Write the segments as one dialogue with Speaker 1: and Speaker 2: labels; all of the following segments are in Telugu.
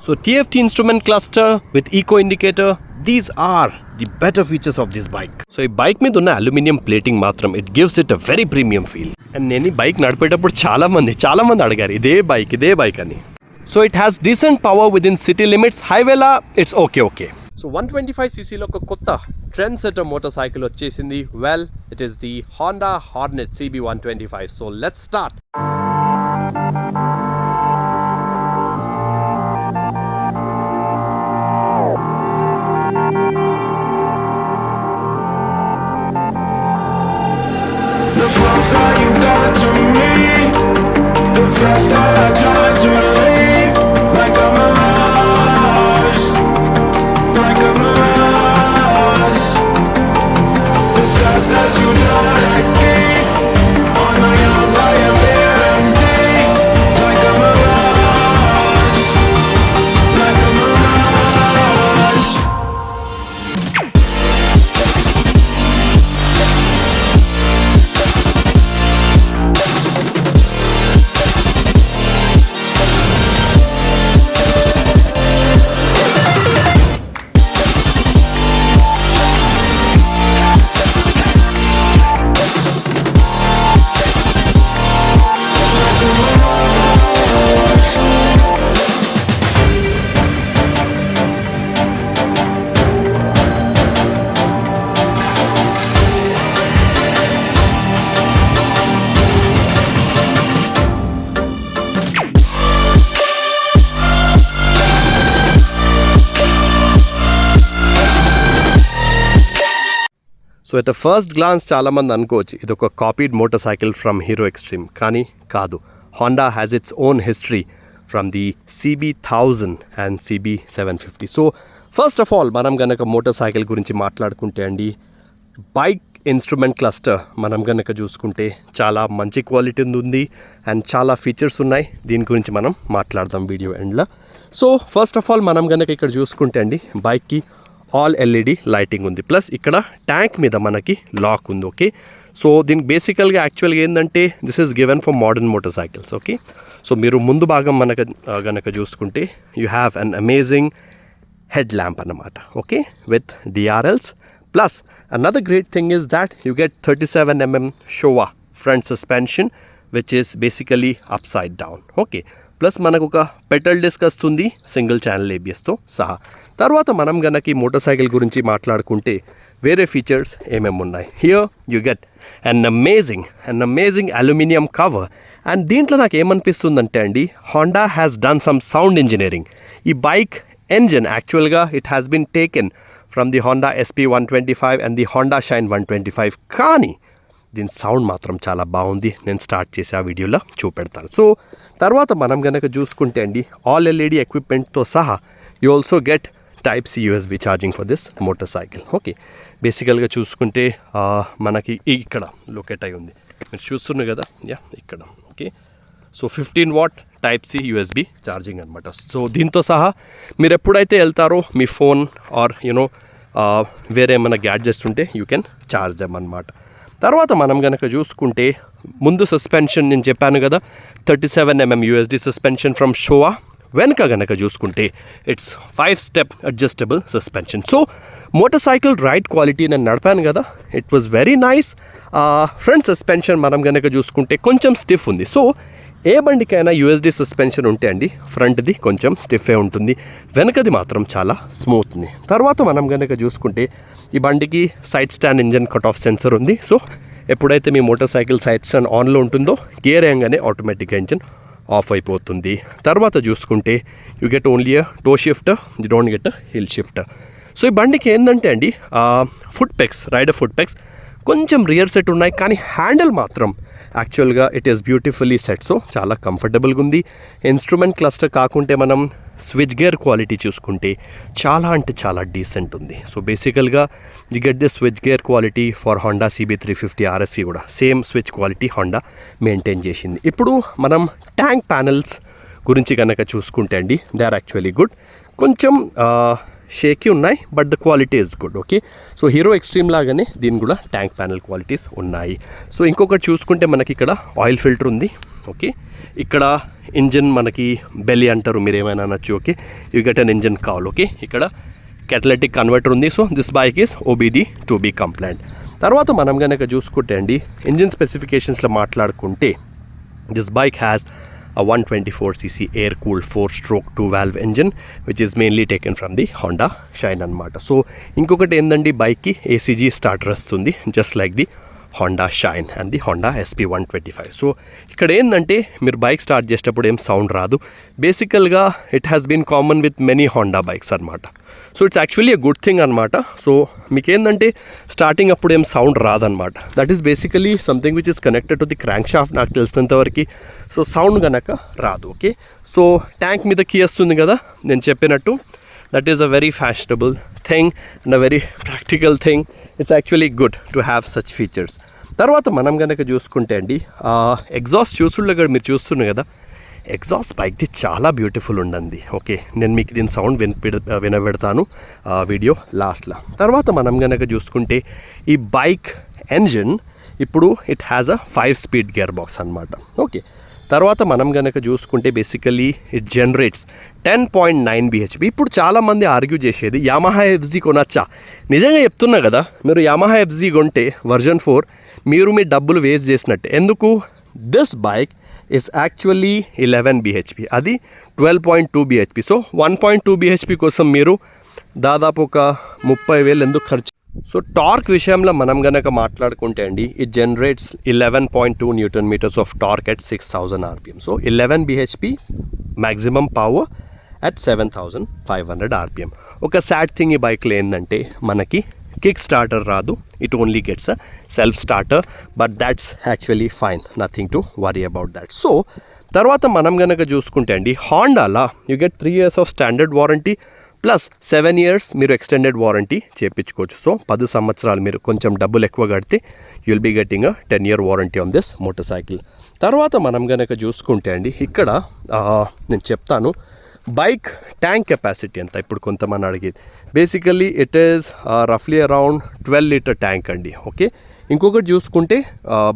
Speaker 1: So TFT instrument cluster with eco indicator, these are the better features of this bike. So ఈ బైక్ మీద ఉన్న అల్యూమినియం ప్లేటింగ్ మాత్రం it gives it a very premium feel. And నేను ఈ బైక్ నడిపేటప్పుడు చాలా మంది అడిగారు ఇదే బైక్ అని. So it has decent power within city limits, హైవేలా ఇట్స్ ఓకే. సో 125cc ఒక కొత్త ట్రెండ్ సెటర్ మోటార్ సైకిల్ వచ్చేసింది. Well, it is the Honda Hornet CB125. So let's start.
Speaker 2: The closer you got to me, the faster I try to leave. Like a mirage, like a mirage. The scars that you don't let keep on my arms, I am empty. Like a mirage, like a mirage.
Speaker 1: So at first glance చాలామంది అనుకోవచ్చు ఇది ఒక copied motor cycle from hero extreme, కానీ కాదు. Honda has its own history from the CB1000 and CB750. So first of all మనం కనుక మోటార్ సైకిల్ గురించి మాట్లాడుకుంటే అండి, బైక్ ఇన్స్ట్రుమెంట్ క్లస్టర్ మనం కనుక చూసుకుంటే చాలా మంచి క్వాలిటీ ఉంది అండ్ చాలా ఫీచర్స్ ఉన్నాయి. దీని గురించి మనం మాట్లాడదాం వీడియో ఎండ్లో. సో ఫస్ట్ ఆఫ్ ఆల్ మనం కనుక ఇక్కడ చూసుకుంటే అండి, బైక్కి ఆల్ LED లైటింగ్ ఉంది, ప్లస్ ఇక్కడ ట్యాంక్ మీద మనకి లాక్ ఉంది. ఓకే, సో దీనికి బేసికల్గా యాక్చువల్గా ఏంటంటే this is given for modern motorcycles. Okay, so మీరు ముందు భాగం మనకు గనక చూసుకుంటే you have an amazing head lamp అన్నమాట. Okay, with DRLs, plus another great thing is that you get 37mm Showa front suspension which is basically upside down. Okay, plus మనకు ఒక పెటల్ డిస్క్ వస్తుంది సింగిల్ ఛానల్ ABSతో సహా. తర్వాత మనం గనక ఈ మోటార్ సైకిల్ గురించి మాట్లాడుకుంటే వేరే ఫీచర్స్ ఏమేమి ఉన్నాయి. Here you get an amazing aluminium cover. And దీంట్లో నాకు ఏమనిపిస్తుందంటే అండి, Honda has done some sound engineering. ఈ బైక్ engine యాక్చువల్గా it has been taken from the Honda SP125 and the Honda Shine 125, కానీ దీని సౌండ్ మాత్రం చాలా బాగుంది. నేను స్టార్ట్ చేసి ఆ వీడియోలో చూపెడతాను. సో తర్వాత మనం కనుక చూసుకుంటే అండి, ఆల్ LED ఎక్విప్మెంట్తో సహా you also get Type-C USB charging for this motor cycle. Okay, బేసికల్గా చూసుకుంటే మనకి ఇక్కడ లొకేట్ అయి ఉంది, మీరు చూస్తున్నారు కదా, ఇక్కడ. Okay, so 15 watt Type-C USB charging అనమాట. సో దీంతో సహా మీరు ఎప్పుడైతే వెళ్తారో మీ ఫోన్ ఆర్ వేరే ఏమైనా గ్యాడ్జెట్స్ ఉంటే యూ కెన్ ఛార్జ్ దెమ్ అనమాట. తర్వాత మనం కనుక చూసుకుంటే ముందు సస్పెన్షన్ నేను చెప్పాను కదా, 37mm USD suspension from Shewa. వెనక కనుక చూసుకుంటే it's 5-step adjustable suspension. So motorcycle ride quality నేను నడిపాను కదా, it was very nice. Front suspension మనం కనుక చూసుకుంటే కొంచెం స్టిఫ్ ఉంది. సో ఏ బండికైనా USD సస్పెన్షన్ ఉంటే అండి ఫ్రంట్ది కొంచెం స్టిఫే ఉంటుంది, వెనకది మాత్రం చాలా స్మూత్ ఉంది. తర్వాత మనం కనుక చూసుకుంటే ఈ బండికి side stand engine cut off sensor ఉంది. సో ఎప్పుడైతే మీ మోటార్ సైకిల్ సైడ్ స్టాండ్ ఆన్లో ఉంటుందో గేర్ వేయగానే ఆటోమేటిక్గా ఇంజన్ ఆఫ్ అయిపోతుంది. తర్వాత చూసుకుంటే you get only a toe shifter, you don't get a heel shifter. So ఈ బండికి ఏంటంటే అండి రైడర్ ఫుట్ పెక్స్ కొంచెం రియర్ సెట్ ఉన్నాయి, కానీ హ్యాండిల్ మాత్రం యాక్చువల్గా it is beautifully set. So చాలా కంఫర్టబుల్గా ఉంది. ఇన్స్ట్రుమెంట్ క్లస్టర్ కాకుంటే మనం స్విచ్ గేర్ క్వాలిటీ చూసుకుంటే చాలా అంటే చాలా డీసెంట్ ఉంది. సో బేసికల్గా you get the switch gear quality for Honda CB350 RSకి కూడా same switch quality Honda maintain చేసింది. ఇప్పుడు మనం ట్యాంక్ ప్యానల్స్ గురించి కనుక చూసుకుంటే అండి, దే ఆర్ యాక్చువల్లీ గుడ్. కొంచెం షేకీ ఉన్నాయి, but the quality is good. Okay, so hero extreme లాగానే దీని కూడా ట్యాంక్ ప్యానల్ క్వాలిటీస్ ఉన్నాయి. సో ఇంకొకటి చూసుకుంటే మనకి ఇక్కడ ఆయిల్ ఫిల్టర్ ఉంది, ఓకే. ఇక్కడ ఇంజిన్ మనకి బెల్లి అంటారు, మీరు ఏమైనా అనొచ్చు. Okay, you get an engine కావాలి. ఓకే, ఇక్కడ catalytic కన్వర్టర్ ఉంది. So this bike is OBD 2B complaint. తర్వాత మనం కనుక చూసుకుంటే అండి, ఇంజిన్ స్పెసిఫికేషన్స్లో మాట్లాడుకుంటే this bike has a 124cc air-cooled 4-stroke 2-valve engine which is mainly taken from the Honda Shine అన్నమాట. సో ఇంకొకటి ఏంటండి, బైక్కి ACG స్టార్టర్ వస్తుంది, just like the Honda Shine and the Honda SP125. So ఇక్కడ ఏంటంటే మీరు బైక్ స్టార్ట్ చేసేటప్పుడు ఏం సౌండ్ రాదు. బేసికల్గా it has been common with many Honda bikes అనమాట. So it's actually a good thing అనమాట. సో మీకు ఏంటంటే స్టార్టింగ్ అప్పుడు ఏం సౌండ్ రాదనమాట. That is basically something which is connected to the crank shaft నాకు తెలిసినంతవరకు. సో సౌండ్ కనుక రాదు. ఓకే, సో ట్యాంక్ మీద కీ వస్తుంది కదా నేను చెప్పినట్టు, that is a very fashionable thing and a very practical thing. It's actually good to have such features. తర్వాత మనం కనుక చూసుకుంటే అండి, ఎగ్జాస్ట్ చూసుళ్ళు కూడా మీరు చూస్తున్నారు కదా, ఎగ్జాస్ట్ బైక్ది చాలా బ్యూటిఫుల్ ఉండండి. ఓకే, నేను మీకు దీని సౌండ్ వినబెడతాను వీడియో లాస్ట్లో. తర్వాత మనం కనుక చూసుకుంటే ఈ బైక్ ఎంజిన్ ఇప్పుడు it has a 5-speed gear box అనమాట. ఓకే, తర్వాత మనం కనుక చూసుకుంటే బేసికలీ ఇట్ జనరేట్స్ 10.9 bhp. ఇప్పుడు చాలామంది ఆర్గ్యూ చేసేది యామహా FZ కొనచ్చా. నిజంగా చెప్తున్నా కదా, మీరు యామహా FZ కొంటే వర్జన్ 4 మీరు మీ డబ్బులు వేస్ట్ చేసినట్టే. ఎందుకు, this bike is actually 11 bhp, అది 12.2 bhp. సో 1.2 bhp కోసం మీరు దాదాపు ఒక 30,000 ఎందుకు ఖర్చు. సో టార్క్ విషయంలో మనం కనుక మాట్లాడుకుంటే అండి, it generates 11.2 Nm of torque at 6,000 rpm. So 11 bhp maximum power at 7,500 rpm. ఒక సాడ్ థింగ్ ఈ బైక్లో ఏంటంటే మనకి కిక్ స్టార్టర్ రాదు, it only gets a self starter, but that's actually fine, nothing to worry about that. So తర్వాత మనం కనుక చూసుకుంటే అండి, హాండాలా you get 3 years of standard warranty plus 7 years మీరు ఎక్స్టెండెడ్ వారంటీ చేయించుకోవచ్చు. సో 10 సంవత్సరాలు మీరు కొంచెం డబ్బులు ఎక్కువ కడితే you will be getting a 10-year warranty on this motorcycle. తర్వాత మనం కనుక చూసుకుంటే అండి, ఇక్కడ నేను చెప్తాను బైక్ ట్యాంక్ కెపాసిటీ ఎంత. ఇప్పుడు కొంతమంది అడిగేది, బేసికల్లీ ఇట్ ఈస్ రఫ్లీ అరౌండ్ 12 liter ట్యాంక్ అండి. ఓకే, ఇంకొకటి చూసుకుంటే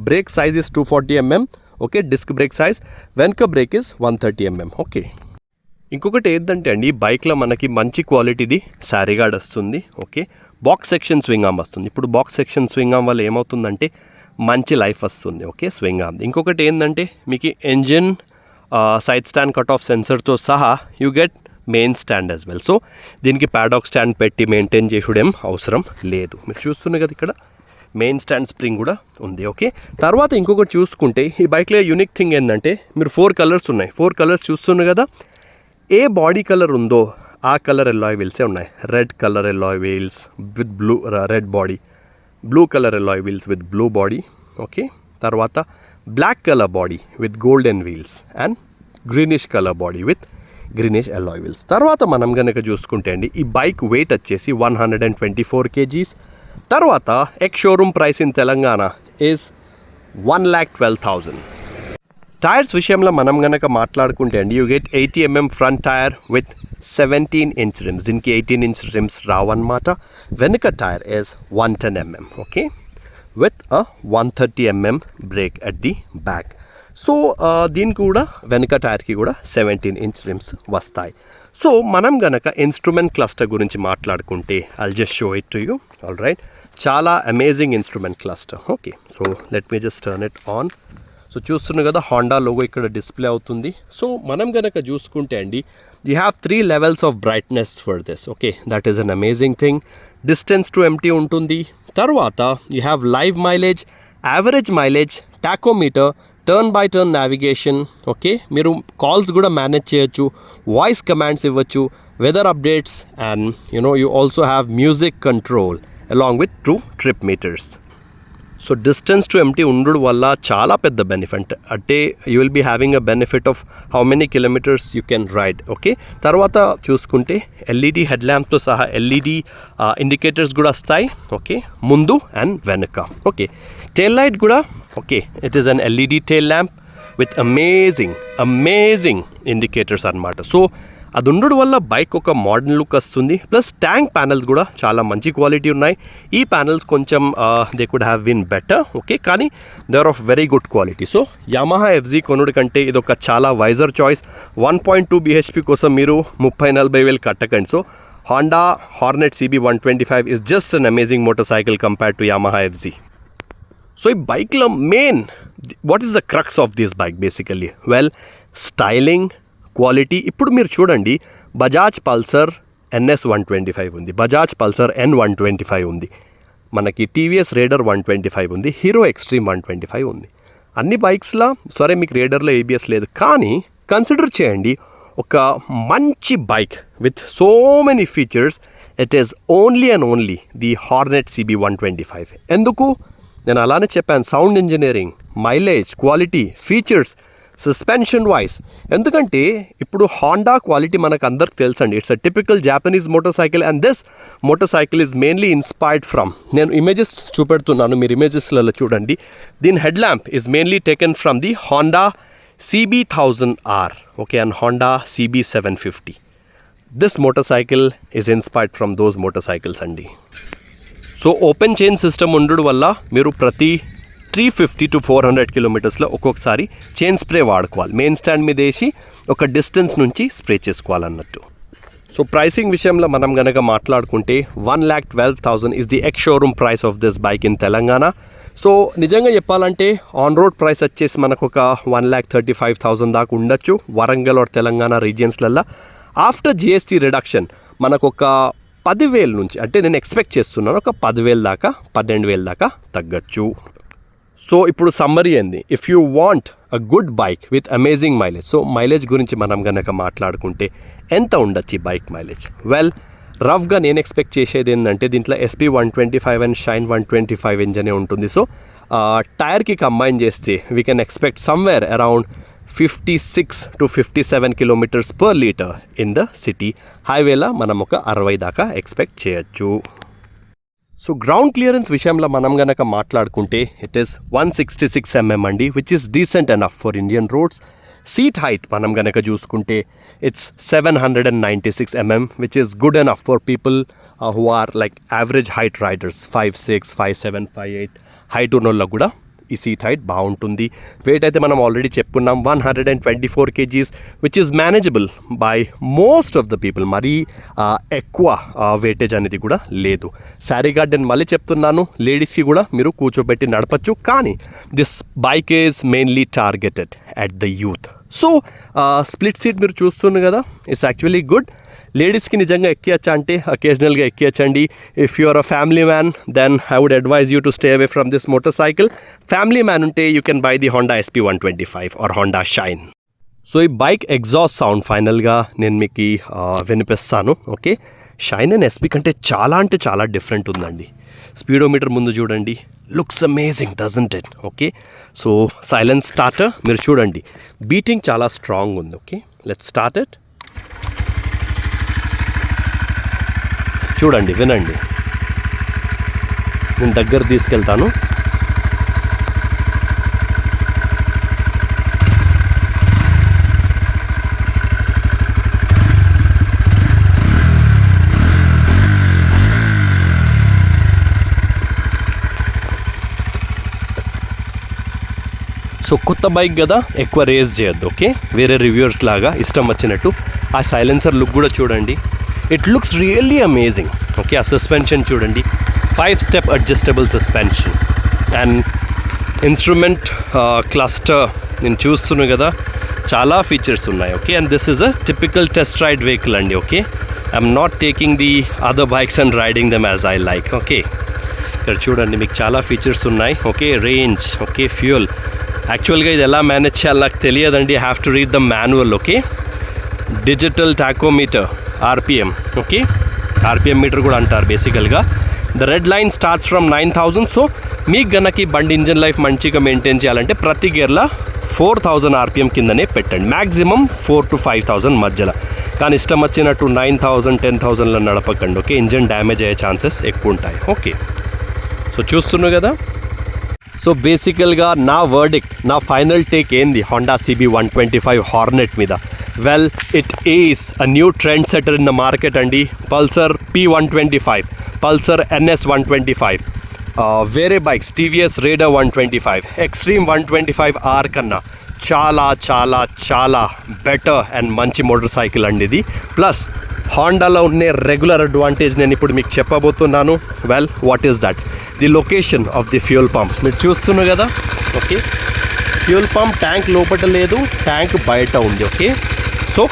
Speaker 1: brake size is 240 mm. Okay, disc brake size, వెనక బ్రేక్ ఇస్ 130 mm. ఓకే, ఇంకొకటి ఏంటంటే అండి, బైక్లో మనకి మంచి క్వాలిటీది శారీ గార్డ్ వస్తుంది. Okay, box section swing arm వస్తుంది. ఇప్పుడు బాక్స్ సెక్షన్ స్వింగ్ ఆర్మ్ వల్ల ఏమవుతుందంటే మంచి లైఫ్ వస్తుంది. Okay, swing arm. ఇంకొకటి ఏంటంటే మీకు engine side stand cut off సెన్సర్తో సహా you get main stand as well. So దీనికి ప్యాడాక్ స్టాండ్ పెట్టి మెయింటైన్ చేసుడేం అవసరం లేదు. మీరు చూస్తున్నారు కదా, ఇక్కడ మెయిన్ స్టాండ్ స్ప్రింగ్ కూడా ఉంది. ఓకే, తర్వాత ఇంకొకటి చూసుకుంటే ఈ బైక్లో యూనిక్ థింగ్ ఏంటంటే, మీరు 4 కలర్స్ ఉన్నాయి. 4 కలర్స్ చూస్తున్నారు కదా, ఏ బాడీ కలర్ ఉందో ఆ కలర్ ఎలాయ్ వీల్సే ఉన్నాయి. Red colour alloy wheels with blue red body, blue colour alloy wheels with blue body. Okay, తర్వాత black colour body with golden wheels and greenish colour body with greenish alloy wheels. తర్వాత మనం కనుక చూసుకుంటే అండి, ఈ బైక్ వెయిట్ వచ్చేసి 124 kgs. తర్వాత ex showroom price in Telangana is 1,12,000. Tyres విషయంలో మనం కనుక మాట్లాడుకుంటే అండి, you get 80 mm front tyre with 17-inch rims. దీనికి 18-inch rims రావన్నమాట. వెనుక tyre is 110 mm. Okay, with a 130 mm brake at the back. So దీనికి కూడా వెనక టైర్కి కూడా 17-inch rims వస్తాయి. సో మనం గనక ఇన్స్ట్రుమెంట్ క్లస్టర్ గురించి మాట్లాడుకుంటే I'll just show it to you. All right, చాలా amazing instrument cluster. Okay, so let me just turn it on. So చూస్తున్నారు కదా, హాండా లోగో ఇక్కడ డిస్ప్లే అవుతుంది. సో మనం కనుక చూసుకుంటే అండి, you have 3 levels of brightness for this. Okay, that is an amazing thing. Distance to empty ఉంటుంది. తర్వాత you have live mileage, average mileage, tachometer, turn by turn navigation. Okay, మీరు కాల్స్ కూడా మేనేజ్ చేయొచ్చు, వాయిస్ కమాండ్స్ ఇవ్వచ్చు, weather updates, and you also have music control along with 2 trip meters. So distance to empty ఉండడం వల్ల చాలా పెద్ద బెనిఫిట్. అంటే you will be having a benefit of how many kilometres you can ride. Okay, తర్వాత చూసుకుంటే ఎల్ఈడి హెడ్ ల్యాంప్తో సహా ఎల్ఈడి ఇండికేటర్స్ కూడా వస్తాయి. ఓకే, ముందు అండ్ వెనుక. ఓకే, టెయిల్ లైట్ కూడా. Okay, it is an LED tail lamp with amazing indicators అనమాట. సో అది ఉండడం వల్ల బైక్ ఒక మోడర్న్ లుక్ వస్తుంది. ప్లస్ ట్యాంక్ ప్యానల్స్ కూడా చాలా మంచి క్వాలిటీ ఉన్నాయి. ఈ ప్యానల్స్ కొంచెం they could have been better, okay, కానీ they are of very good quality. So Yamaha FZ కొనుడు కంటే ఇది ఒక చాలా వైజర్ చాయిస్. 1.2 BHP కోసం మీరు 30-40 వేలు కట్టకండి. So Honda Hornet CB125 is just an amazing motorcycle compared to Yamaha FZ. So ఈ బైక్లో main what is the crux of this bike basically? Well, styling, quality. ఇప్పుడు మీరు చూడండి, బజాజ్ పల్సర్ NS 125 ఉంది, బజాజ్ పల్సర్ N 125 ఉంది, మనకి టీవీఎస్ రేడర్ 125 ఉంది, హీరో ఎక్స్ట్రీమ్ 125 ఉంది. అన్ని బైక్స్లో సరే మీకు రేడర్లో ABS లేదు, కానీ కన్సిడర్ చేయండి ఒక మంచి bike with so many features, it is only and only the Hornet CB125. ఎందుకు? నేను అలానే చెప్పాను, sound engineering, mileage, quality, features, suspension wise. ఎందుకంటే ఇప్పుడు హాండా క్వాలిటీ మనకు అందరికి తెలుసండి. It's a typical Japanese motorcycle and this motorcycle is mainly inspired from, నేను ఇమేజెస్ చూపెడుతున్నాను, మీరు ఇమేజెస్లలో చూడండి. దీని head lamp is mainly taken from the Honda CB1000R, okay, and Honda CB750. This motorcycle is inspired from those motorcycles andi. So open chain system ఉండడం వల్ల మీరు ప్రతి 350 to 400 కిలోమీటర్స్లో ఒక్కొక్కసారి చైన్ స్ప్రే వాడుకోవాలి. మెయిన్ స్టాండ్ మీద వేసి ఒక డిస్టెన్స్ నుంచి స్ప్రే చేసుకోవాలన్నట్టు. సో ప్రైసింగ్ విషయంలో మనం కనుక మాట్లాడుకుంటే 1,12,000 is the ex showroom price of this bike in Telangana. So నిజంగా చెప్పాలంటే ఆన్ రోడ్ ప్రైస్ వచ్చేసి మనకు ఒక 1,35,000 దాకా ఉండొచ్చు వరంగల్ ఆర్ తెలంగాణ రీజియన్స్లల్లో. ఆఫ్టర్ GST రిడక్షన్ మనకు ఒక 10,000 నుంచి, అంటే నేను ఎక్స్పెక్ట్ చేస్తున్నాను ఒక 10,000 దాకా 12,000 దాకా తగ్గచ్చు. సో ఇప్పుడు సమ్మరీ ఏంది? If you want a good bike with amazing mileage, so mileage గురించి మనం కనుక మాట్లాడుకుంటే ఎంత ఉండొచ్చు ఈ బైక్ మైలేజ్? వెల్, రఫ్గా నేను ఎక్స్పెక్ట్ చేసేది ఏంటంటే దీంట్లో SP 125 అండ్ షైన్ 125 ఇంజనే ఉంటుంది. సో టైర్కి కంబైన్ చేస్తే we can expect somewhere around 56 to 57 kilometres per litre in the city. హైవేలో మనం ఒక 60 దాకా ఎక్స్పెక్ట్ చేయొచ్చు. సో గ్రౌండ్ క్లియరెన్స్ విషయంలో మనం కనుక మాట్లాడుకుంటే ఇట్ ఈస్ 166 mm అండి, which is decent enough for Indian roads. Seat height మనం కనుక చూసుకుంటే it's 796 mm, which is good enough for people who are like average height riders. 5'6", 5'7", 5'8" height ఉన్న వాళ్ళకు కూడా ఈ సీట్ హైట్ బాగుంటుంది. వెయిట్ అయితే మనం ఆల్రెడీ చెప్పుకున్నాం 124 kgs, which is manageable by most of the people. మరీ ఎక్కువ వెయిటేజ్ అనేది కూడా లేదు. శారీ గార్డెన్ మళ్ళీ చెప్తున్నాను, లేడీస్కి కూడా మీరు కూర్చోబెట్టి నడపచ్చు, కానీ this bike is mainly targeted at the youth. So split seat మీరు చూస్తున్నారు కదా, ఇట్స్ యాక్చువల్లీ గుడ్. లేడీస్కి నిజంగా ఎక్కియచ్చా అంటే అకేజనల్గా ఎక్కియచ్చండి. If you are a family man then I would advise you to stay away from this motorcycle. Family man ఉంటే you can buy the Honda SP 125 ఆర్ Honda Shine. సో ఈ బైక్ ఎగ్జాస్ట్ సౌండ్ ఫైనల్గా నేను మీకు వినిపిస్తాను. ఓకే, షైన్ అండ్ SP కంటే చాలా అంటే చాలా డిఫరెంట్ ఉందండి. స్పీడోమీటర్ ముందు చూడండి, looks amazing doesn't it? Okay, so silence starter మీరు చూడండి, బీటింగ్ చాలా స్ట్రాంగ్ ఉంది. Okay, let's start it. చూడండి, వినండి, నేను దగ్గర తీసుకెళ్తాను. సో కొత్త బైక్ కదా, ఎక్కువ రేస్ చేయొద్దు. ఓకే, వేరే రివ్యూవర్స్ లాగా ఇష్టం వచ్చినట్టు. ఆ సైలెన్సర్ లుక్ కూడా చూడండి, it looks really amazing. Okay, ఆ సస్పెన్షన్ చూడండి, 5-step adjustable suspension and instrument cluster నేను చూస్తున్నాను కదా, చాలా ఫీచర్స్ ఉన్నాయి. Okay, and this is a typical test ride vehicle అండి. Okay, I'm not taking the other bikes and riding them as I like. Okay, ఇక్కడ చూడండి మీకు చాలా ఫీచర్స్ ఉన్నాయి. Okay, range, okay, fuel. యాక్చువల్గా ఇది ఎలా మేనేజ్ చేయాలో నాకు తెలియదండి, have to read the manual. Okay, digital tachometer, RPM. Okay, RPM meter కూడా అంటారు బేసికల్గా. The red line starts from 9,000. So మీకు గనకి బండి ఇంజన్ లైఫ్ మంచిగా మెయింటైన్ చేయాలంటే ప్రతి గేర్లో 4,000 RPM కిందనే పెట్టండి, మ్యాక్సిమం 4,000 to 5,000 మధ్యలో. కానీ ఇష్టం వచ్చినట్టు 9,000, 10,000లో నడపకండి. ఓకే, ఇంజన్ డ్యామేజ్ అయ్యే ఛాన్సెస్ ఎక్కువ ఉంటాయి. ఓకే, సో చూస్తున్నావు కదా. సో బేసికల్గా నా వర్డిక్ట్, నా ఫైనల్ టేక్ ఏంది Honda CB125 హార్నెట్ మీద? Well, it is a new trendsetter in the market అండి. Pulsar P125, Pulsar NS 125, వేరే bikes TVS Raider 125, Extreme 125R కన్నా చాలా చాలా చాలా బెటర్ అండ్ మంచి మోటార్ సైకిల్ అండి ఇది. ప్లస్ హాండాలో ఉండే రెగ్యులర్ అడ్వాంటేజ్ నేను ఇప్పుడు మీకు చెప్పబోతున్నాను. Well, what is that? The location of the fuel pump మీరు చూస్తున్నారు కదా. ఓకే, ఫ్యూయల్ పంప్ ట్యాంక్ లోపల లేదు, ట్యాంక్ బయట ఉంది. ఓకే, సో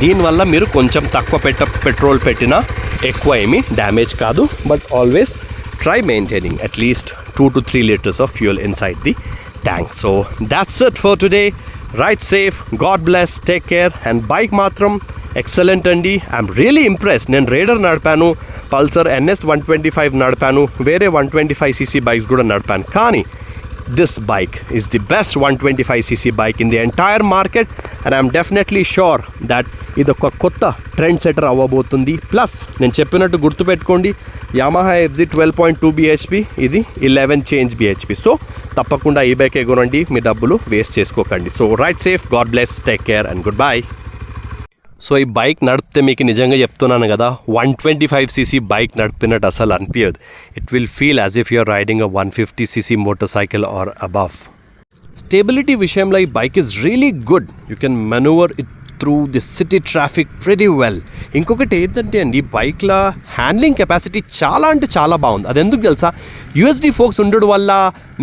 Speaker 1: దీనివల్ల మీరు కొంచెం తక్కువ పెట్రోల్ పెట్టినా ఎక్కువ ఏమీ డ్యామేజ్ కాదు. But always try maintaining at least 2 to 3 liters of fuel inside the tank. So that's it for today. Ride safe, God bless, take care, and bike matram excellent andi. I'm really impressed. Nen Raider nadpanu, Pulsar NS 125 nadpanu, vere 125cc bikes kuda nadpanu, kani this bike is the best 125cc bike in the entire market, and I'm definitely sure that ఇదొక కొత్త ట్రెండ్ సెటర్ అవ్వబోతుంది. ప్లస్ నేను చెప్పినట్టు గుర్తుపెట్టుకోండి, Yamaha FZ 12.2 bhp, ఇది 11 చేంజ్ bhp. సో తప్పకుండా ఈ బైకే కొనండి, మీ డబ్బులు వేస్ట్ చేసుకోకండి. So right safe, God bless, take care and good bye. So ఈ బైక్ నడిపితే మీకు నిజంగా చెప్తున్నాను కదా, 125cc బైక్ నడిపినట్టు అసలు అనిపించదు. It will feel as if you're riding a 150cc motorcycle or above. Stability విషయంలో ఈ bike is really good. You can manoeuvre it through the city traffic pretty well. ఇంకొకటి ఏంటంటే అండి, బైక్లో హ్యాండ్లింగ్ కెపాసిటీ చాలా అంటే చాలా బాగుంది. అది ఎందుకు తెలుసా? యూఎస్డి ఫోక్స్ ఉండడం వల్ల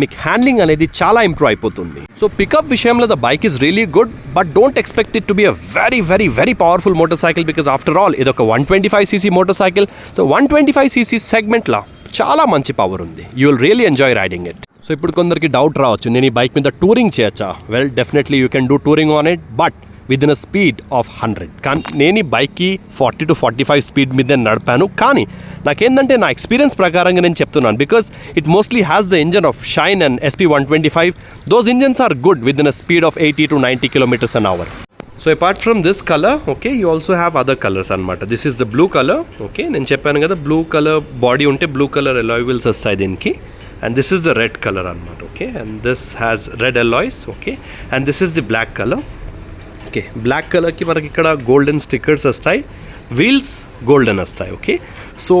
Speaker 1: మీకు హ్యాండ్లింగ్ అనేది చాలా ఇంప్రూవ్ అయిపోతుంది. సో పికప్ విషయంలో the bike is really good, but don't expect it to be a very very very powerful motor cycle, because after all ఇది ఒక 125cc motor cycle. So 125cc సెగ్మెంట్లో చాలా మంచి పవర్ ఉంది. You will really enjoy riding it. So ఇప్పుడు కొందరికి డౌట్ రావచ్చు, నేను ఈ బైక్ మీద టూరింగ్ చేయొచ్చా? Well, definitely you can do touring on it, but within a speed of 100. కానీ నేను ఈ బైక్కి 40 to 45 స్పీడ్ మీద నడిపాను. కానీ నాకేంటంటే నా ఎక్స్పీరియన్స్ ప్రకారంగా నేను చెప్తున్నాను, because it mostly has the engine of Shine and SP 125. Those engines are good within a speed of 80 to 90 kilometers an hour. So apart from this colour, okay, you also have other colours అనమాట. This is the blue colour. Okay, నేను చెప్పాను కదా, బ్లూ కలర్ బాడీ ఉంటే బ్లూ కలర్ alloy wheels వస్తాయి దీనికి. And this is the red colour అనమాట. Okay, and this has red alloys. Okay, and this is the black colour. Okay, black కలర్కి మనకి ఇక్కడ గోల్డెన్ స్టిక్కర్స్ వస్తాయి, వీల్స్ గోల్డెన్ వస్తాయి. Okay, so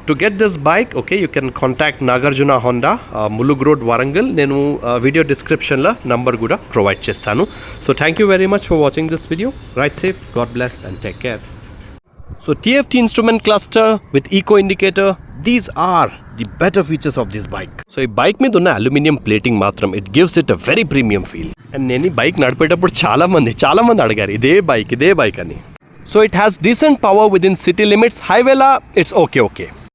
Speaker 1: to get this bike, okay, you can contact Nagarjuna Honda, Mulug road, Warangal. నేను వీడియో డిస్క్రిప్షన్లో నంబర్ కూడా ప్రొవైడ్ చేస్తాను. So thank you very much for watching this video. Ride safe, God bless and take care. So TFT instrument cluster with eco indicator, these are the better features of this bike. So ఈ బైక్ మీద ఉన్న అల్యూమినియం ప్లేటింగ్ మాత్రం it gives it a very premium feel. And నేను ఈ బైక్ నడిపేటప్పుడు చాలా మంది అడిగారు ఇదే బైక్ అని. So it has decent power within city limits. హైవేలా ఇట్స్ ఓకే.